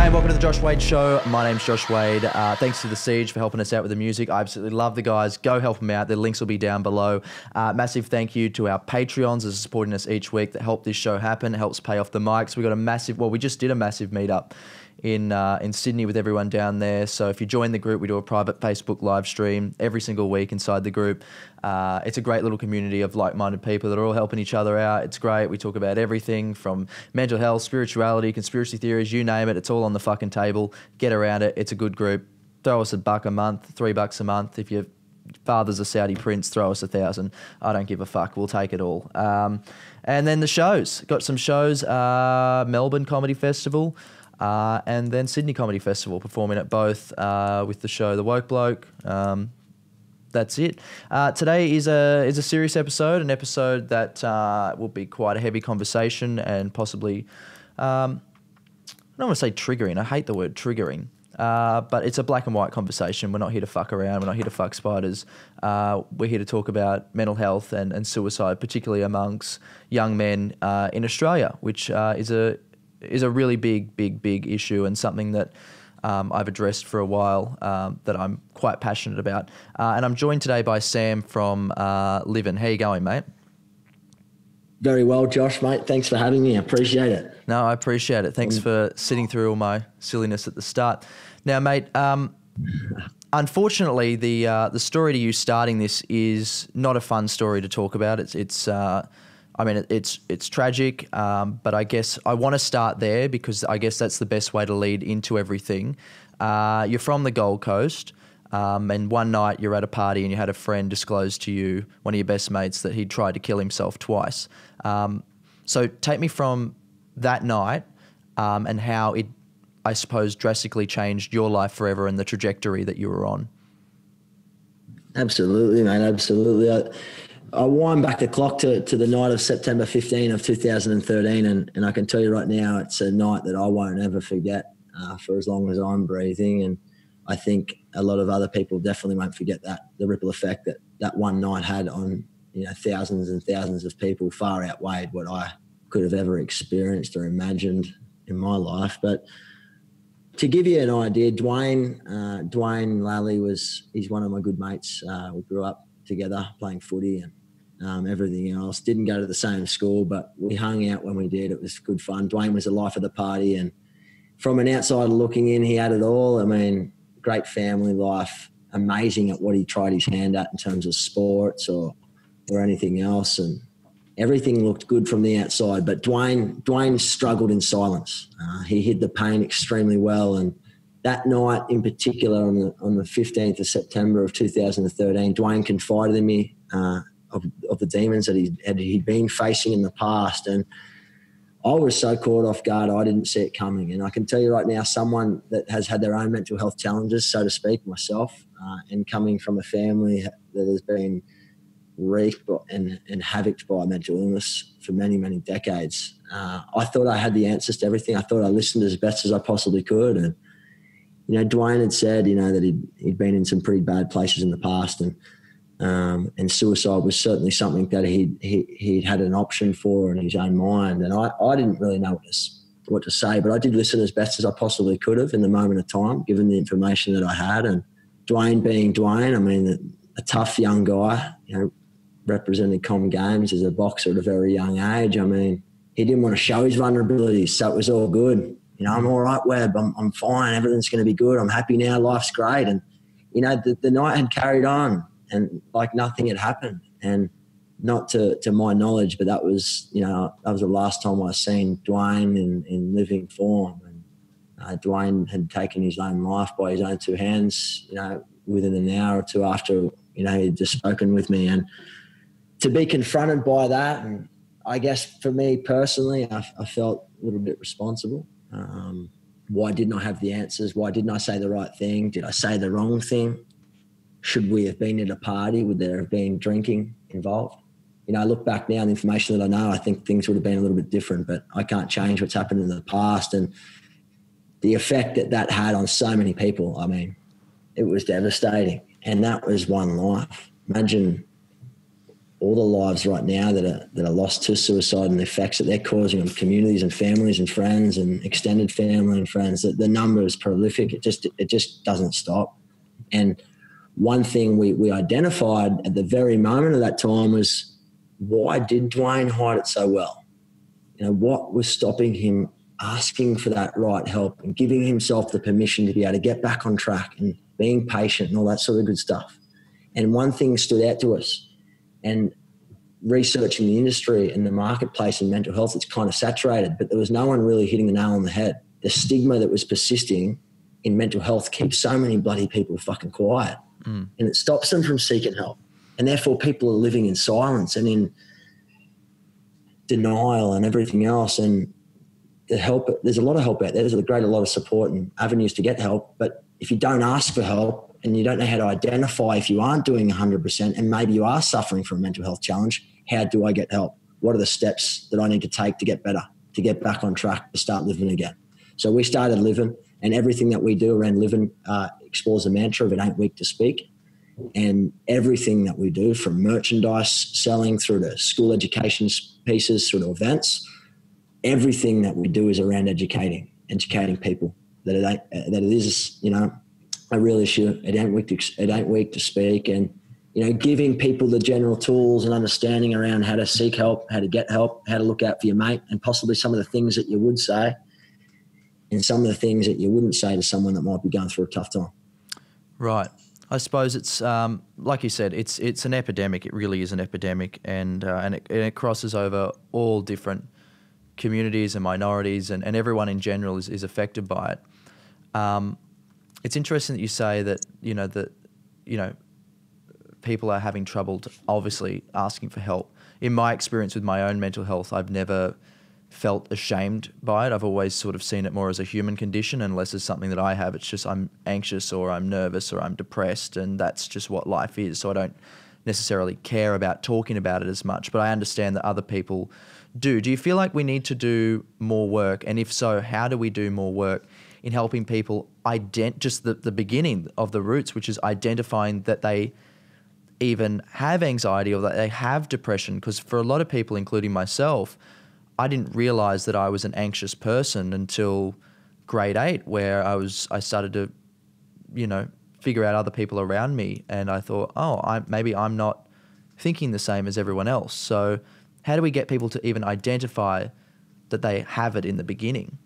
Welcome to the Josh Wade Show. My name's Josh Wade. Thanks to The Siege for helping us out with the music. I absolutely love the guys. Go help them out. The links will be down below. Massive thank you to our Patreons that are supporting us each week that help this show happen. It helps pay off the mics. We got a massive, well, we just did a massive meetup in Sydney with everyone down there. So if you join the group, we do a private Facebook live stream every single week inside the group. It's a great little community of like-minded people that are all helping each other out. It's great. We talk about everything from mental health, spirituality, conspiracy theories, you name it. It's all on the fucking table. Get around it. It's a good group. Throw us $1 a month, $3 a month. If your father's a Saudi prince, throw us 1,000. I don't give a fuck. We'll take it all. And then the shows. Got some shows. Melbourne Comedy Festival. And then Sydney Comedy Festival, performing at both with the show The Woke Bloke. That's it. Today is a serious episode, an episode that will be quite a heavy conversation and possibly, I don't want to say triggering. I hate the word triggering. But it's a black and white conversation. We're not here to fuck around. We're not here to fuck spiders. We're here to talk about mental health and suicide, particularly amongst young men in Australia, which is a really big issue and something that I've addressed for a while that I'm quite passionate about. And I'm joined today by Sam from Livin. How you going, mate? Very well, Josh, mate. Thanks for having me. I appreciate it. No, I appreciate it. Thanks for sitting through all my silliness at the start. Now, mate, unfortunately, the story to you starting this is not a fun story to talk about. It's tragic, but I guess I want to start there because I guess that's the best way to lead into everything. You're from the Gold Coast, and one night you're at a party and you had a friend disclose to you, one of your best mates, that he'd tried to kill himself twice. So take me from that night and how it, I suppose, drastically changed your life forever and the trajectory that you were on. Absolutely, mate, absolutely. I wind back the clock to the night of September 15 of 2013, and I can tell you right now it's a night that I won't ever forget for as long as I'm breathing. And I think a lot of other people definitely won't forget that, the ripple effect that one night had on thousands and thousands of people far outweighed what I could have ever experienced or imagined in my life. But to give you an idea, Dwayne Lally he's one of my good mates. We grew up together playing footy and everything else. Didn't go to the same school, but we hung out when we did. It was good fun. Dwayne was the life of the party, and from an outsider looking in, he had it all. I mean, great family life, amazing at what he tried his hand at in terms of sports or anything else, and everything looked good from the outside. But Dwayne struggled in silence. He hid the pain extremely well, and that night in particular, on the 15th of September of 2013, Dwayne confided in me of the demons that he'd been facing in the past. And I was so caught off guard, I didn't see it coming. And I can tell you right now, someone that has had their own mental health challenges, so to speak, myself, and coming from a family that has been wreaked and havocked by mental illness for many, many decades, I thought I had the answers to everything. I thought I listened as best as I possibly could. And Dwayne had said, that he'd been in some pretty bad places in the past, and suicide was certainly something that he'd had an option for in his own mind. And I didn't really know what to say, but I did listen as best as I possibly could have in the moment of time, given the information that I had. And Dwayne being Dwayne, I mean, a tough young guy, represented Com Games as a boxer at a very young age. I mean, he didn't want to show his vulnerabilities, so it was all good. I'm all right, Webb. I'm fine. Everything's going to be good. I'm happy now. Life's great. And, the night had carried on and like nothing had happened. And not to my knowledge, but that was the last time I seen Dwayne in living form. And Dwayne had taken his own life by his own two hands, within an hour or two after, he'd just spoken with me. And to be confronted by that, and I guess for me personally, I felt a little bit responsible. Why didn't I have the answers? Why didn't I say the right thing? Did I say the wrong thing? should we have been at a party? Would there have been drinking involved? You know, I look back now, the information that I know, I think things would have been a little bit different, but I can't change what's happened in the past. And the effect that that had on so many people, I mean, it was devastating. And that was one life. Imagine all the lives right now that are lost to suicide and the effects that they're causing on communities and families and friends and extended family and friends. The number is prolific. It just doesn't stop. And one thing we identified at the very moment of that time was, why did Dwayne hide it so well? You know, what was stopping him asking for that right help and giving himself the permission to be able to get back on track and being patient and all that sort of good stuff? And one thing stood out to us, and researching the industry and the marketplace in mental health, it's kind of saturated, but there was no one really hitting the nail on the head. The stigma that was persisting in mental health keeps so many bloody people fucking quiet, and it stops them from seeking help. And therefore people are living in silence and in denial and everything else. And the help, there's a lot of help out there. There's a lot of support and avenues to get help. But if you don't ask for help and you don't know how to identify if you aren't doing 100% and maybe you are suffering from a mental health challenge, how do I get help? What are the steps that I need to take to get better, to get back on track, to start living again? So we started Livin, and everything that we do around Livin explores the mantra of it ain't weak to speak. And everything that we do, from merchandise selling through to school education pieces through to events, everything that we do is around educating people that it is, you know, a real issue. It ain't weak to speak, and, you know, giving people the general tools and understanding around how to seek help, how to get help, how to look out for your mate, and possibly some of the things that you would say and some of the things that you wouldn't say to someone that might be going through a tough time. Right. I suppose it's like you said, it's an epidemic. It really is an epidemic, and it crosses over all different communities and minorities, and everyone in general is affected by it. It's interesting that you say that people are having trouble obviously asking for help. In my experience with my own mental health, I've never felt ashamed by it. I've always sort of seen it more as a human condition, unless it's something that I have. It's just I'm anxious or I'm nervous or I'm depressed, and that's just what life is. So I don't necessarily care about talking about it as much, but I understand that other people do. Do you feel like we need to do more work? And if so, how do we do more work in helping people just the beginning of the roots, which is identifying that they even have anxiety or that they have depression? Because for a lot of people, including myself, I didn't realize that I was an anxious person until grade 8, where I started to, figure out other people around me, and I thought, maybe I'm not thinking the same as everyone else. So how do we get people to even identify that they have it in the beginning?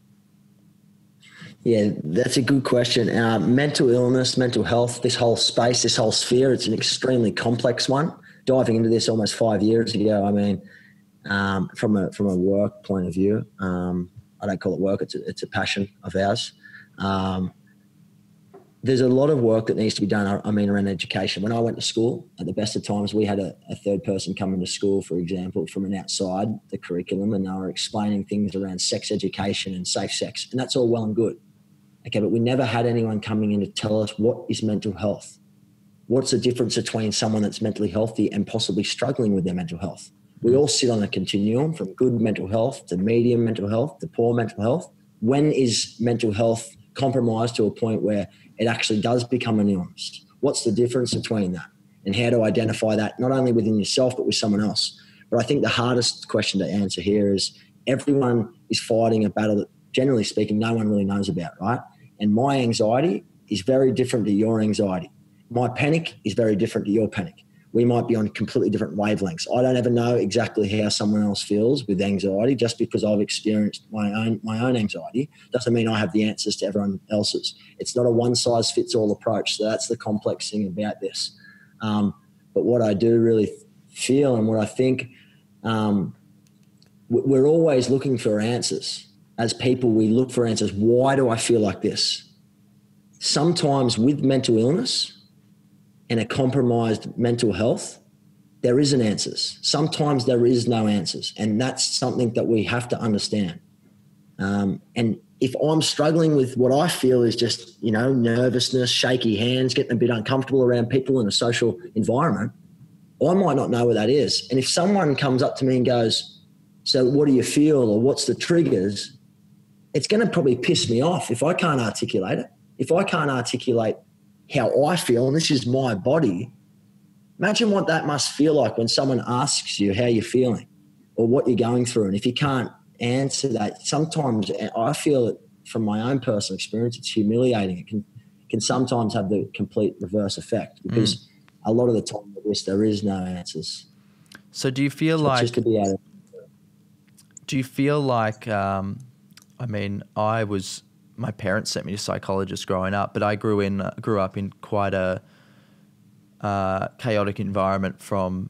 Yeah, that's a good question. Mental illness, mental health, this whole space, this whole sphere, it's an extremely complex one. Diving into this almost 5 years ago, I mean, from a work point of view, I don't call it work, it's a passion of ours. There's a lot of work that needs to be done, around education. When I went to school, at the best of times, we had a third person come into school, for example, from an outside the curriculum, and they were explaining things around sex education and safe sex, and that's all well and good. Okay, but we never had anyone coming in to tell us what is mental health. What's the difference between someone that's mentally healthy and possibly struggling with their mental health? We all sit on a continuum from good mental health to medium mental health to poor mental health. When is mental health compromised to a point where it actually does become an illness? What's the difference between that? And how to identify that, not only within yourself, but with someone else? But I think the hardest question to answer here is everyone is fighting a battle that, generally speaking, no one really knows about, right? And my anxiety is very different to your anxiety. My panic is very different to your panic. We might be on completely different wavelengths. I don't ever know exactly how someone else feels with anxiety. Just because I've experienced my own anxiety doesn't mean I have the answers to everyone else's. It's not a one-size-fits-all approach. So that's the complex thing about this. But what I do really feel, and what I think, we're always looking for answers. As people, we look for answers. Why do I feel like this? Sometimes with mental illness and a compromised mental health, there isn't answers. Sometimes there is no answers. And that's something that we have to understand. And if I'm struggling with what I feel is just, nervousness, shaky hands, getting a bit uncomfortable around people in a social environment, I might not know what that is. And if someone comes up to me and goes, so what do you feel, or what's the triggers? It's going to probably piss me off if I can't articulate it. If I can't articulate how I feel, and this is my body, imagine what that must feel like when someone asks you how you're feeling or what you're going through. And if you can't answer that, sometimes I feel it from my own personal experience, it's humiliating. It can sometimes have the complete reverse effect because a lot of the time there is no answers. So do you feel like... just to be able to, do you feel like... my parents sent me to psychologists growing up, but I grew up in quite a chaotic environment from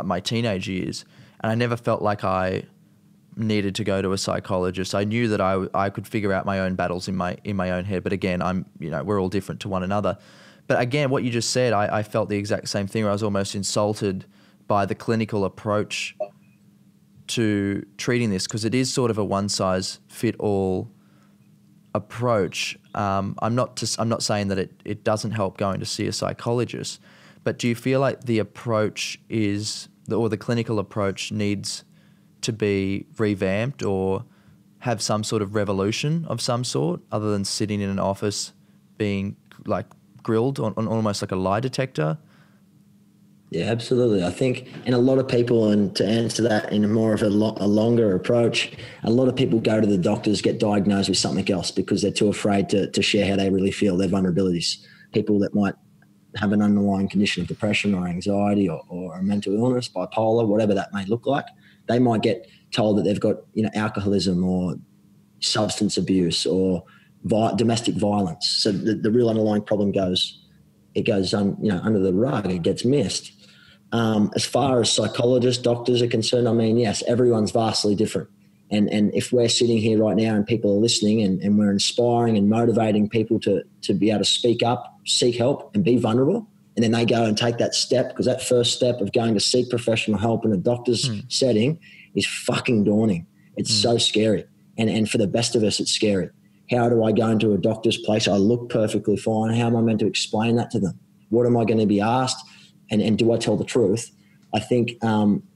my teenage years, and I never felt like I needed to go to a psychologist. I knew that I could figure out my own battles in my own head, but again, we're all different to one another. But again, what you just said, I felt the exact same thing, where I was almost insulted by the clinical approach to treating this, because it is sort of a one-size-fit-all approach. I'm not saying that it doesn't help going to see a psychologist, but do you feel like the approach or the clinical approach needs to be revamped or have some sort of revolution of some sort, other than sitting in an office being like grilled on almost like a lie detector? Yeah, absolutely. I think, and a lot of people, and to answer that in more of a longer approach, a lot of people go to the doctors, get diagnosed with something else because they're too afraid to share how they really feel, their vulnerabilities. People that might have an underlying condition of depression or anxiety or a mental illness, bipolar, whatever that may look like, they might get told that they've got, alcoholism or substance abuse or domestic violence. So the real underlying problem goes under the rug. It gets missed. As far as psychologists, doctors are concerned, yes, everyone's vastly different. And if we're sitting here right now and people are listening and we're inspiring and motivating people to be able to speak up, seek help and be vulnerable, and then they go and take that step, because that first step of going to seek professional help in a doctor's setting is fucking daunting. It's so scary. And for the best of us, it's scary. How do I go into a doctor's place? I look perfectly fine. How am I meant to explain that to them? What am I going to be asked? And do I tell the truth? I think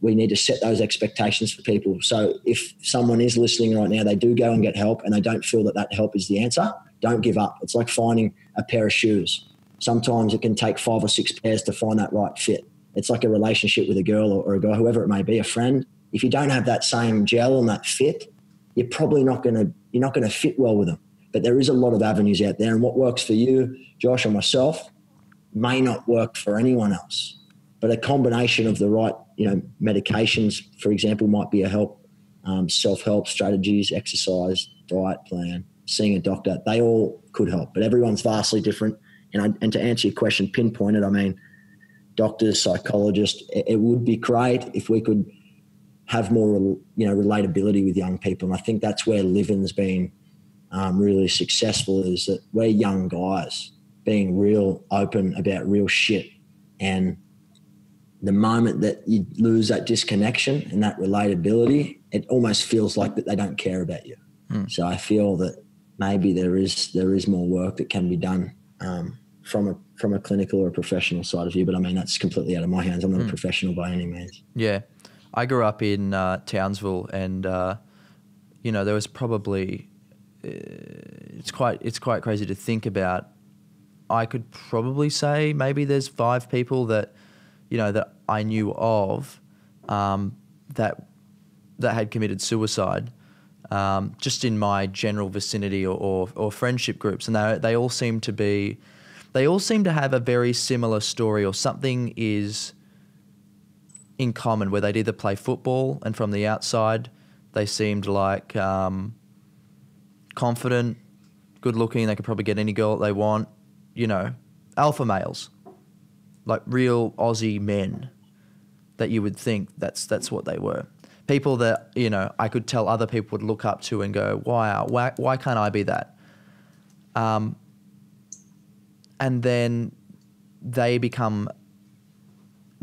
we need to set those expectations for people. So if someone is listening right now, they do go and get help and they don't feel that help is the answer, don't give up. It's like finding a pair of shoes. Sometimes it can take 5 or 6 pairs to find that right fit. It's like a relationship with a girl or a guy, whoever it may be, a friend. If you don't have that same gel and that fit, you're probably not going to fit well with them. But there is a lot of avenues out there, and what works for you, Josh, or myself may not work for anyone else. But a combination of the right, medications, for example, might be a help, self-help strategies, exercise, diet plan, seeing a doctor. They all could help, but everyone's vastly different. And to answer your question, pinpointed, doctors, psychologists, it would be great if we could have more, relatability with young people. And I think that's where Livin's been really successful, is that we're young guys being real open about real shit. And the moment that you lose that disconnection and that relatability, it almost feels like that they don't care about you. So I feel that maybe there is more work that can be done from a clinical or a professional side of view. But that's completely out of my hands. I'm not a professional by any means. Yeah. I grew up in Townsville, and there was probably it's quite crazy to think about. I could probably say maybe there's 5 people that that I knew of that had committed suicide, just in my general vicinity or friendship groups, and they all seem to have a very similar story, or something is in common, where they'd either play football and from the outside they seemed like confident, good looking, they could probably get any girl that they want, alpha males, like real Aussie men that you would think that's what they were. People that, I could tell other people would look up to and go, wow, why can't I be that? And then they become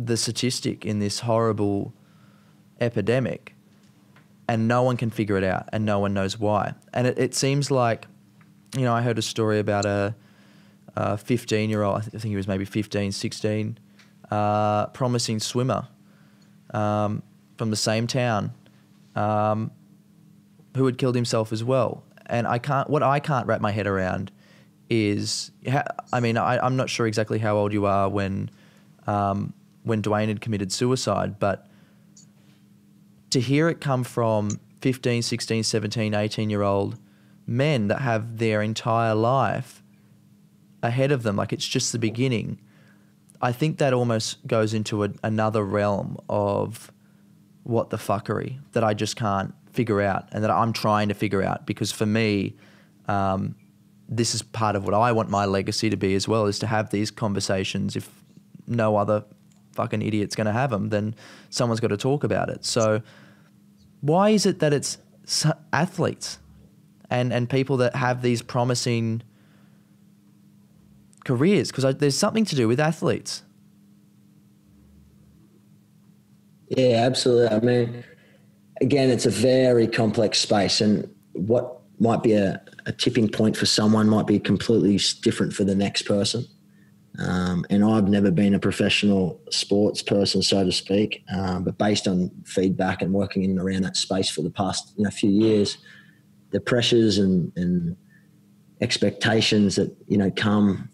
the statistic in this horrible epidemic. and no one can figure it out, and no one knows why. And it seems like, you know, I heard a story about a 15-year-old, I think he was maybe 15, 16, promising swimmer from the same town who had killed himself as well. And what I can't wrap my head around is, I'm not sure exactly how old you are when Dwayne had committed suicide, but to hear it come from 15, 16, 17, 18-year-old men that have their entire life ahead of them, like it's just the beginning, I think that almost goes into another realm of what the fuckery that I just can't figure out, and that I'm trying to figure out, because for me, this is part of what I want my legacy to be as well, is to have these conversations. If no other fucking idiot's going to have them, then someone's got to talk about it. So why is it that it's athletes and people that have these promising careers? Because there's something to do with athletes. Yeah, absolutely. I mean, again, it's a very complex space, and what might be a tipping point for someone might be completely different for the next person. And I've never been a professional sports person, so to speak, but based on feedback and working in and around that space for the past few years, the pressures and expectations that come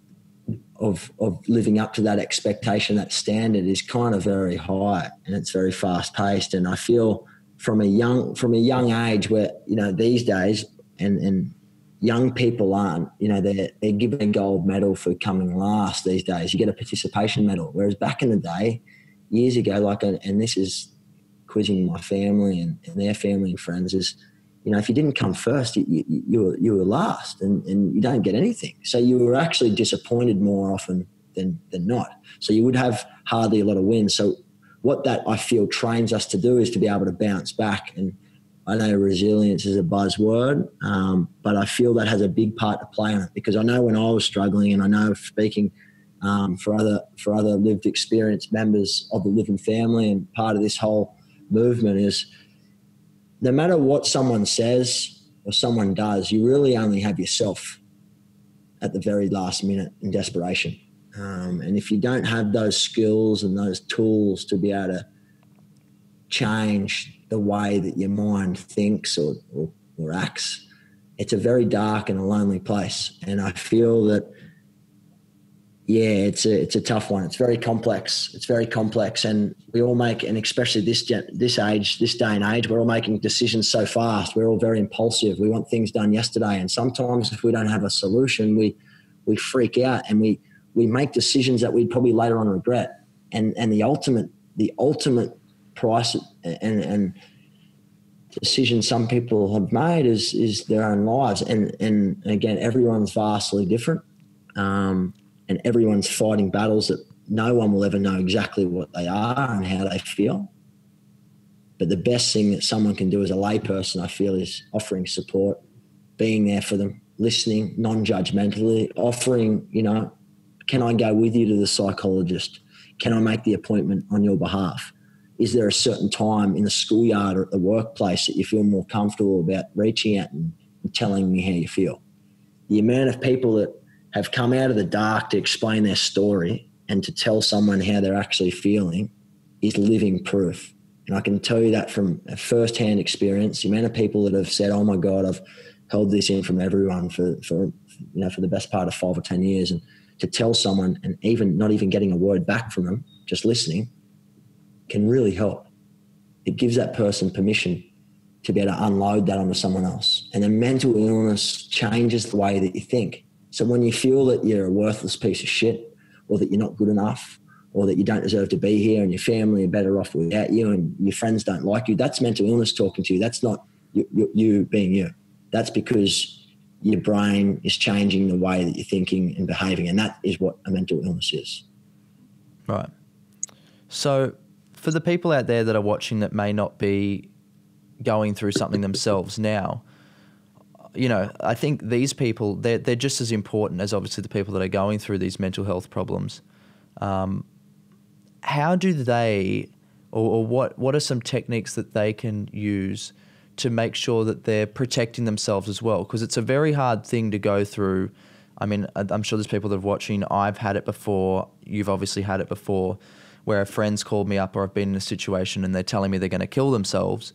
of living up to that expectation, that standard, is kind of very high, and it's very fast paced. And I feel from a young age, where these days and young people aren't, they're given a gold medal for coming last these days. You get a participation medal. Whereas back in the day, years ago, and this is quizzing my family and their family and friends, is, if you didn't come first, you were last, and you don't get anything. So you were actually disappointed more often than not. So you would have hardly a lot of wins. So what that, I feel, trains us to do is to be able to bounce back. And I know resilience is a buzzword, but I feel that has a big part to play in it, because I know when I was struggling, and I know speaking for other lived experience members of the Livin family, and part of this whole movement is, no matter what someone says or someone does, you really only have yourself at the very last minute in desperation. And if you don't have those skills and those tools to be able to change the way that your mind thinks or acts, it's a very dark and a lonely place. And I feel that, it's a tough one. It's very complex. And we all make, and especially this day and age, we're all making decisions so fast. We're all very impulsive. We want things done yesterday. And sometimes if we don't have a solution, we freak out, and we make decisions that we'd probably later on regret. And the ultimate price and decision some people have made is their own lives. And again, everyone's vastly different. And everyone's fighting battles that no one will ever know exactly what they are and how they feel. But the best thing that someone can do as a layperson, I feel, is offering support, being there for them, listening, non-judgmentally, offering, can I go with you to the psychologist? Can I make the appointment on your behalf? Is there a certain time in the schoolyard or at the workplace that you feel more comfortable about reaching out and telling me how you feel? The amount of people that have come out of the dark to explain their story and to tell someone how they're actually feeling is living proof. And I can tell you that from a first-hand experience. The amount of people that have said, oh my God, I've held this in from everyone for the best part of 5 or 10 years. And to tell someone, and even not even getting a word back from them, just listening, can really help. It gives that person permission to be able to unload that onto someone else. And then mental illness changes the way that you think. So when you feel that you're a worthless piece of shit, or that you're not good enough, or that you don't deserve to be here, and your family are better off without you, and your friends don't like you, that's mental illness talking to you. That's not you being you. That's because your brain is changing the way that you're thinking and behaving, and that is what a mental illness is. Right. So for the people out there that are watching that may not be going through something themselves now, I think these people, they're just as important as obviously the people that are going through these mental health problems. How do they, or what are some techniques that they can use to make sure that they're protecting themselves as well? Because it's a very hard thing to go through. I mean, I'm sure there's people that are watching. I've had it before. You've obviously had it before, where a friend's called me up or I've been in a situation and they're telling me they're going to kill themselves.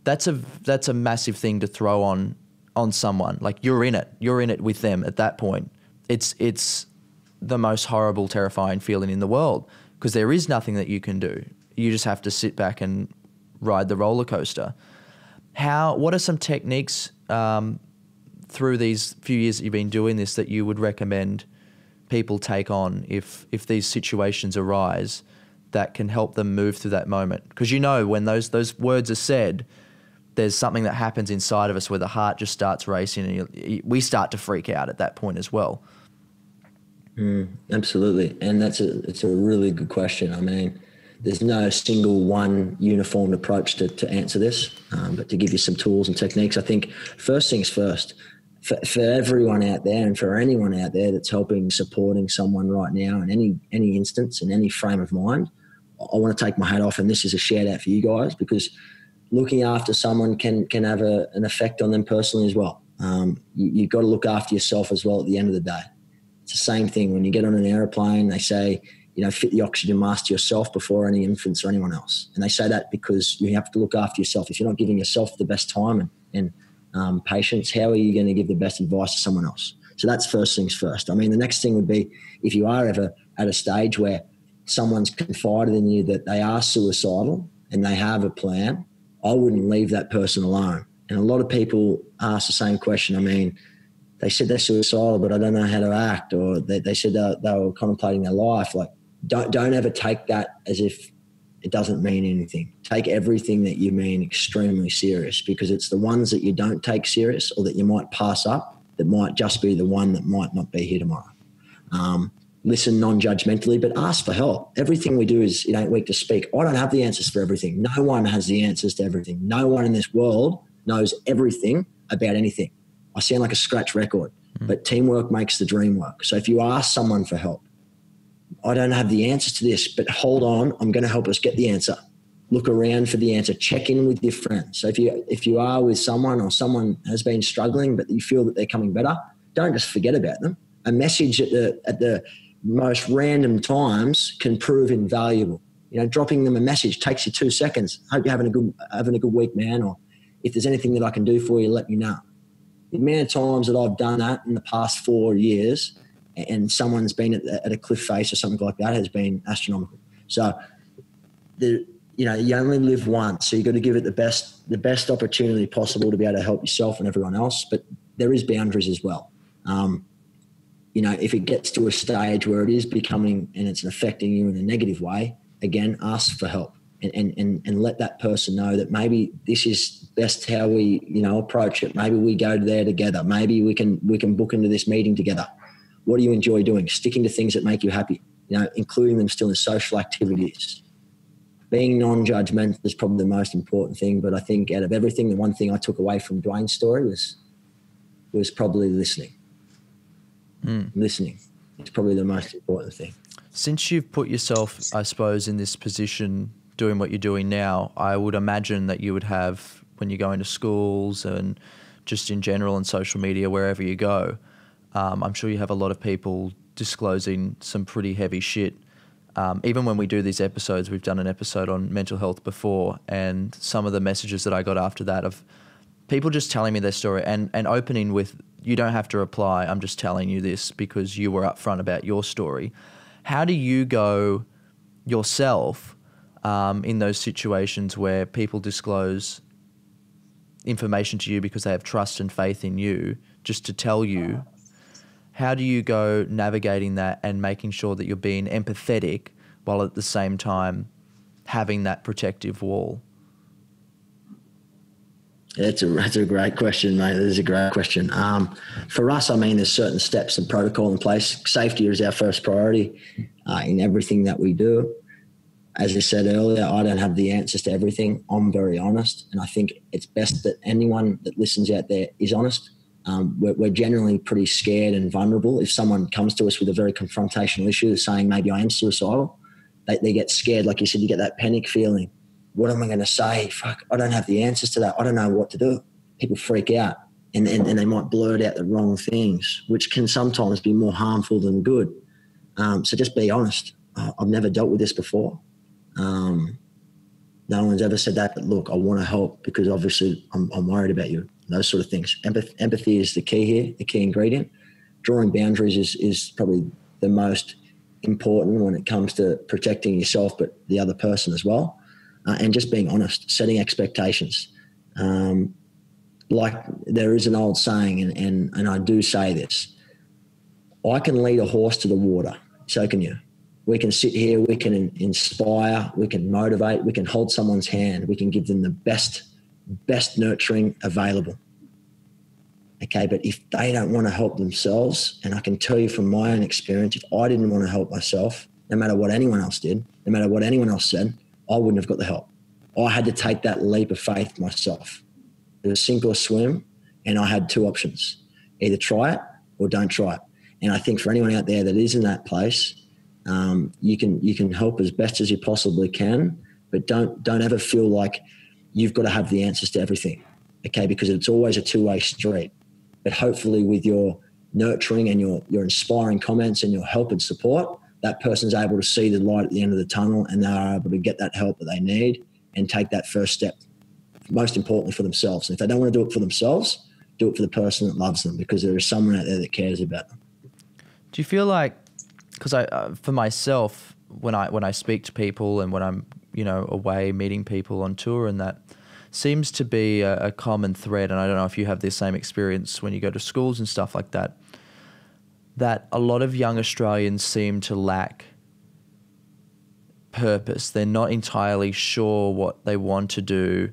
That's a massive thing to throw on someone. Like, you're in it with them at that point. It's the most horrible, terrifying feeling in the world, because there is nothing that you can do. You just have to sit back and ride the roller coaster. What are some techniques through these few years that you've been doing this that you would recommend people take on if these situations arise that can help them move through that moment? Because when those words are said, there's something that happens inside of us where the heart just starts racing, and we start to freak out at that point as well. Absolutely, and it's a really good question. I mean, there's no single one uniformed approach to answer this, but to give you some tools and techniques, I think first things first, for everyone out there and for anyone out there that's supporting someone right now in any instance, in any frame of mind, I want to take my hat off, and this is a shout out for you guys, because looking after someone can have an effect on them personally as well. You've got to look after yourself as well at the end of the day. It's the same thing when you get on an airplane. They say, fit the oxygen mask to yourself before any infants or anyone else. And they say that because you have to look after yourself. If you're not giving yourself the best time and patience, how are you going to give the best advice to someone else? So that's first things first. I mean, the next thing would be, if you are ever at a stage where someone's confided in you that they are suicidal and they have a plan, I wouldn't leave that person alone. And a lot of people ask the same question. I mean, they said they're suicidal, but I don't know how to act, or they said they were contemplating their life. Like, don't ever take that as if it doesn't mean anything. Take everything that you mean extremely serious, because it's the ones that you don't take serious or that you might pass up that might just be the one that might not be here tomorrow. Listen non-judgmentally, but ask for help. Everything we do is, it ain't weak to speak. I don't have the answers for everything. No one has the answers to everything. No one in this world knows everything about anything. I sound like a scratch record, but teamwork makes the dream work. So if you ask someone for help, I don't have the answers to this, but hold on, I'm going to help us get the answer. Look around for the answer. Check in with your friends. So if you are with someone, or someone has been struggling but you feel that they're coming better, don't just forget about them. A message at the most random times can prove invaluable. Dropping them a message takes you 2 seconds. Hope you're having a good week, man. Or if there's anything that I can do for you, let me know. The amount of times that I've done that in the past 4 years, and someone's been at a cliff face or something like that, has been astronomical. So, you only live once, so you've got to give it the best opportunity possible to be able to help yourself and everyone else. But there is boundaries as well. If it gets to a stage where it is becoming and it's affecting you in a negative way, again, ask for help and let that person know that maybe this is best how we, approach it. Maybe we go there together. Maybe we can book into this meeting together. What do you enjoy doing? Sticking to things that make you happy, including them still in social activities. Being non-judgmental is probably the most important thing. But I think out of everything, the one thing I took away from Dwayne's story was probably listening. Listening is probably the most important thing. Since you've put yourself, I suppose, in this position doing what you're doing now, I would imagine that you would have, when you go into schools and just in general and social media, wherever you go, I'm sure you have a lot of people disclosing some pretty heavy shit. Even when we do these episodes, we've done an episode on mental health before, and some of the messages that I got after that of people just telling me their story and opening with, you don't have to reply, I'm just telling you this because you were upfront about your story. How do you go yourself in those situations where people disclose information to you because they have trust and faith in you just to tell you? How do you go navigating that and making sure that you're being empathetic while at the same time having that protective wall? That's a great question, mate. That is a great question. For us, there's certain steps and protocol in place. Safety is our first priority in everything that we do. As I said earlier, I don't have the answers to everything. I'm very honest, and I think it's best that anyone that listens out there is honest. We're generally pretty scared and vulnerable. If someone comes to us with a very confrontational issue saying maybe I am suicidal, they get scared. Like you said, you get that panic feeling. what am I going to say? Fuck, I don't have the answers to that. I don't know what to do. People freak out and they might blurt out the wrong things, which can sometimes be more harmful than good. So just be honest. I've never dealt with this before. No one's ever said that, but look, I want to help because obviously I'm worried about you. Those sort of things. Empathy is the key here, the key ingredient. Drawing boundaries is probably the most important when it comes to protecting yourself, but the other person as well. And just being honest, setting expectations. Like there is an old saying, and I do say this, I can lead a horse to the water, so can you. We can sit here, we can inspire, we can motivate, we can hold someone's hand, we can give them the best nurturing available. Okay, but if they don't want to help themselves, and I can tell you from my own experience, if I didn't want to help myself, no matter what anyone else did, no matter what anyone else said, I wouldn't have got the help. I had to take that leap of faith myself. It was sink or swim, and I had two options. Either try it or don't try it. And I think for anyone out there that is in that place, you can help as best as you possibly can, but don't ever feel like you've got to have the answers to everything, okay? Because it's always a two-way street. But hopefully with your nurturing and your inspiring comments and your help and support, that person's able to see the light at the end of the tunnel and they're able to get that help that they need and take that first step, most importantly for themselves. And if they don't want to do it for themselves, do it for the person that loves them, because there is someone out there that cares about them. Do you feel like, because for myself, when I speak to people and when I'm away meeting people on tour, and that seems to be a common thread, and I don't know if you have this same experience when you go to schools and stuff like that, that a lot of young Australians seem to lack purpose. They're not entirely sure what they want to do,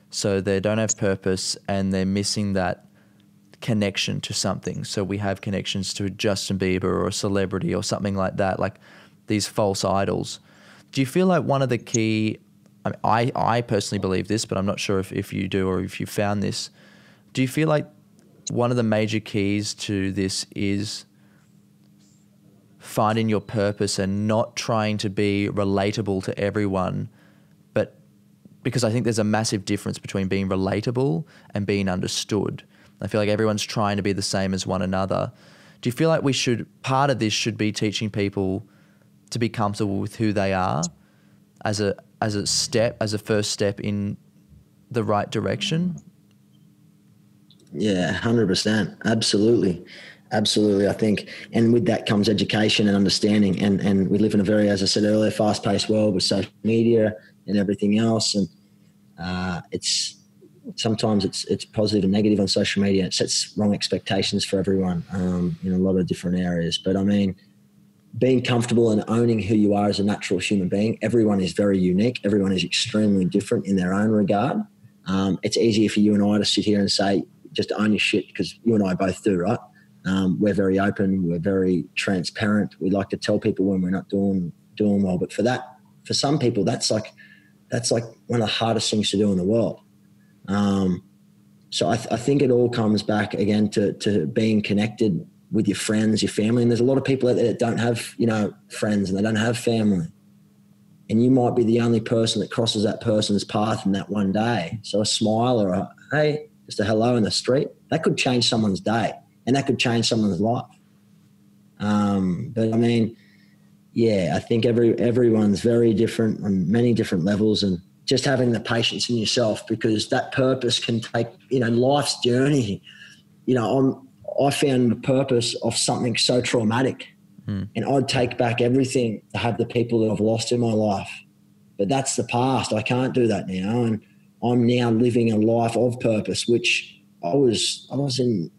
so they don't have purpose and they're missing that connection to something. So we have connections to Justin Bieber or a celebrity or something like that, like these false idols. Do you feel like one of the key, I personally believe this, but I'm not sure if you do or if you found this. Do you feel like one of the major keys to this is finding your purpose and not trying to be relatable to everyone, but because I think there's a massive difference between being relatable and being understood. I feel like everyone's trying to be the same as one another. Do you feel like part of this should be teaching people to be comfortable with who they are as a first step in the right direction? Yeah, 100%. Absolutely. Absolutely. I think, and with that comes education and understanding. And we live in a very, as I said earlier, fast-paced world with social media and everything else. And sometimes it's positive and negative on social media. It sets wrong expectations for everyone in a lot of different areas. But I mean, being comfortable and owning who you are as a natural human being, everyone is very unique. Everyone is extremely different in their own regard. It's easier for you and I to sit here and say, just own your shit, because you and I both do, right? We're very open. We're very transparent. We like to tell people when we're not doing well. But for some people, that's like one of the hardest things to do in the world. So I think it all comes back again to being connected with your friends, your family. And there's a lot of people out there that don't have, friends, and they don't have family. And you might be the only person that crosses that person's path in that one day. So a smile or a, hey, just a hello in the street, that could change someone's day and that could change someone's life. But I mean, yeah, I think everyone's very different on many different levels, and just having the patience in yourself, because that purpose can take, life's journey. I found the purpose of something so traumatic, and I'd take back everything to have the people that I've lost in my life. But that's the past. I can't do that now. And I'm now living a life of purpose, which I was in,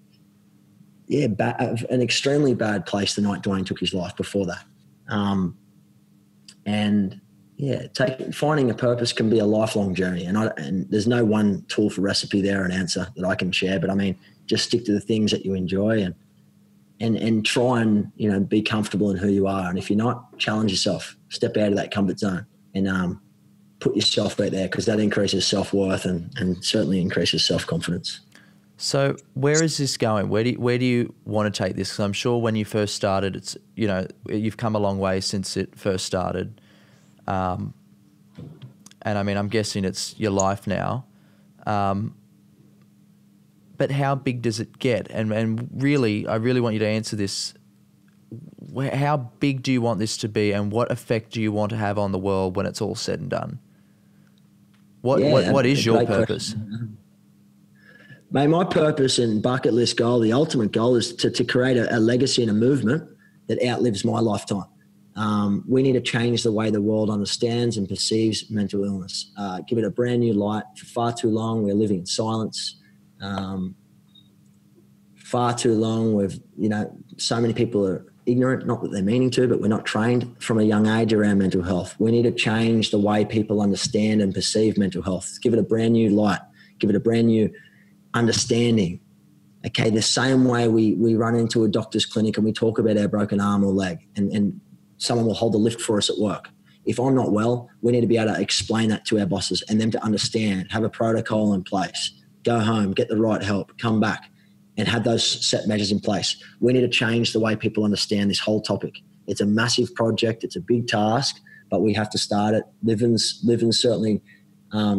an extremely bad place the night Dwayne took his life before that. Finding a purpose can be a lifelong journey, and there's no one tool for recipe there, an answer that I can share. But I mean, just stick to the things that you enjoy and try and be comfortable in who you are. And if you're not, challenge yourself, step out of that comfort zone, and put yourself out there, because that increases self-worth and certainly increases self-confidence. So where is this going? Where do you want to take this? Because I'm sure when you first started, it's you've come a long way since it first started. and I mean, I'm guessing it's your life now. But how big does it get? And really, I really want you to answer this. How big do you want this to be, and what effect do you want to have on the world when it's all said and done? What is your purpose? Mate, my purpose and bucket list goal, the ultimate goal, is to create a legacy and a movement that outlives my lifetime. We need to change the way the world understands and perceives mental illness. Give it a brand new light. For far too long, we're living in silence. Far too long, so many people are ignorant, not that they're meaning to, but we're not trained from a young age around mental health. We need to change the way people understand and perceive mental health. Give it a brand new light. Give it a brand new understanding. Okay, the same way we run into a doctor's clinic and we talk about our broken arm or leg, and someone will hold the lift for us at work. If I'm not well, we need to be able to explain that to our bosses and them to understand, have a protocol in place, go home, get the right help, come back, and have those set measures in place. We need to change the way people understand this whole topic. It's a massive project. It's a big task, but we have to start it. Livin's certainly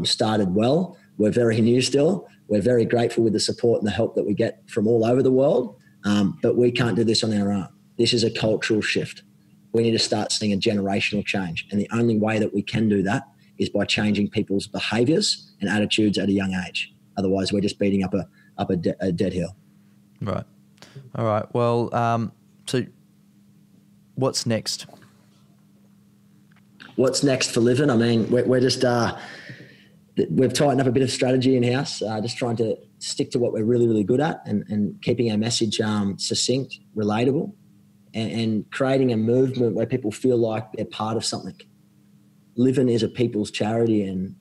started well. We're very new still. We're very grateful with the support and the help that we get from all over the world, but we can't do this on our own. This is a cultural shift. We need to start seeing a generational change, and the only way that we can do that is by changing people's behaviours and attitudes at a young age. Otherwise, we're just beating up a dead hill. Right. All right. Well, so what's next? What's next for Livin? I mean, we're just we've tightened up a bit of strategy in-house, just trying to stick to what we're really, really good at, and keeping our message succinct, relatable, and creating a movement where people feel like they're part of something. Livin is a people's charity, and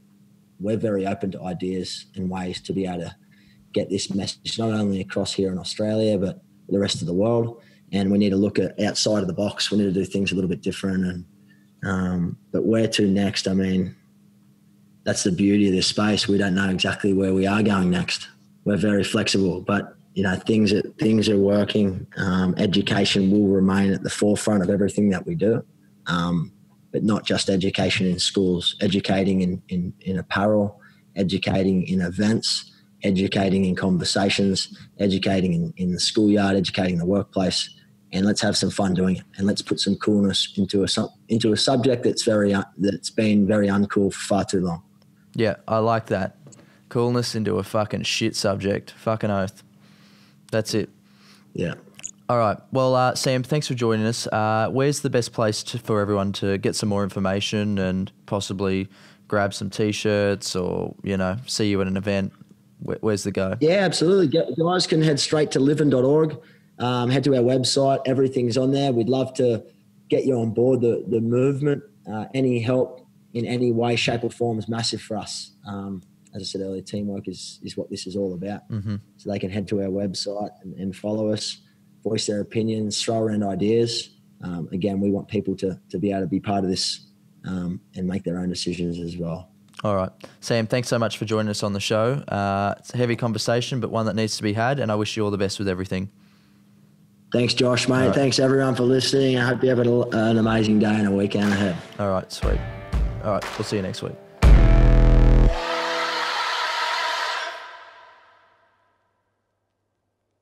we're very open to ideas and ways to be able to get this message not only across here in Australia, but the rest of the world. And we need to look at outside of the box. We need to do things a little bit different. And but where to next? I mean, that's the beauty of this space. We don't know exactly where we are going next. We're very flexible, but things are working. Education will remain at the forefront of everything that we do, but not just education in schools. Educating in apparel, educating in events, educating in conversations, educating in the schoolyard, educating in the workplace, and let's have some fun doing it. And let's put some coolness into a subject that's been very uncool for far too long. Yeah, I like that. Coolness into a fucking shit subject. Fucking oath. That's it. Yeah. All right. Well, Sam, thanks for joining us. Where's the best place for everyone to get some more information and possibly grab some T-shirts or, see you at an event? Where's the go? Yeah, absolutely. Guys can head straight to livin.org, head to our website. Everything's on there. We'd love to get you on board the movement. Any help in any way, shape or form is massive for us. As I said earlier, teamwork is what this is all about. Mm-hmm. So they can head to our website and follow us, voice their opinions, throw around ideas. Again, we want people to be able to be part of this and make their own decisions as well. All right. Sam, thanks so much for joining us on the show. It's a heavy conversation, but one that needs to be had, and I wish you all the best with everything. Thanks, Josh, mate. Right. Thanks, everyone, for listening. I hope you have an amazing day and a weekend ahead. All right, sweet. All right, we'll see you next week.